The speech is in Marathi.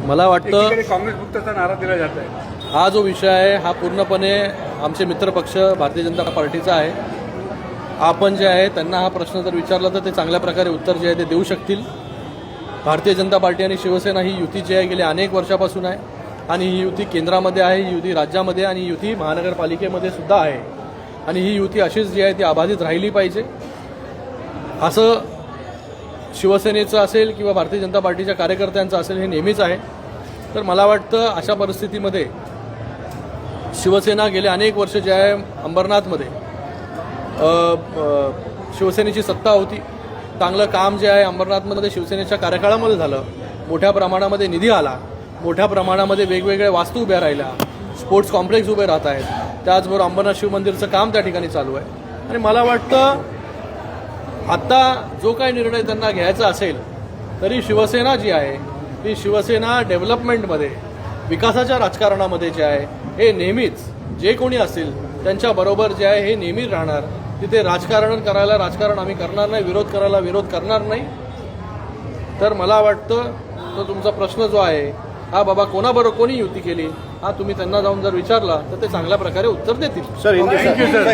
मला वाटतं काँग्रेस मुक्तचा नारा दिला जात आहे। हा जो विषय आहे हा पूर्णपणे आमचे मित्रपक्ष भारतीय जनता पार्टीचा आहे। आपण जे आहे त्यांना हा प्रश्न जर विचारला तर ते चांगल्या प्रकारे उत्तर जे आहे ते देऊ शकतील। भारतीय जनता पार्टी आणि शिवसेना ही युती जी आहे गेल्या अनेक वर्षापासून आहे आणि ही युती केंद्रामध्ये आहे, ही युती राज्यामध्ये आणि युती महानगरपालिकेमध्ये सुद्धा आहे आणि ही युती अशीच जी आहे ती अबाधित राहिली पाहिजे असं शिवसेनेचं असेल किंवा भारतीय जनता पार्टीच्या कार्यकर्त्यांचं असेल हे नेहमीच आहे। तर मला वाटतं अशा परिस्थितीमध्ये शिवसेना गेले अनेक वर्ष जे आहे अंबरनाथमध्ये शिवसेनेची सत्ता होती, चांगलं काम जे आहे अंबरनाथमध्ये शिवसेनेच्या कार्यकाळामध्ये झालं, मोठ्या प्रमाणामध्ये निधी आला, मोठ्या प्रमाणामध्ये वेगवेगळ्या वास्तू उभ्या राहिल्या, स्पोर्ट्स कॉम्प्लेक्स उभे राहत आहेत, त्याचबरोबर अंबरनाथ शिव मंदिरचं काम त्या ठिकाणी चालू आहे आणि मला वाटतं आत्ता जो काही निर्णय त्यांना घ्यायचा असेल तरी शिवसेना जी आहे ती शिवसेना डेव्हलपमेंटमध्ये विकासाच्या राजकारणामध्ये जे आहे हे नेहमीच जे कोणी असेल त्यांच्याबरोबर जे आहे हे नेहमीच राहणार। तिथे राजकारण करायला राजकारण आम्ही करणार नाही, विरोध करायला विरोध करणार नाही। तर मला वाटतं तो तुमचा प्रश्न जो आहे हा बाबा कोणाबरोबर कोणी युती केली हा तुम्ही त्यांना जाऊन जर विचारला तर ते चांगल्या प्रकारे उत्तर देतील। Thank you sir.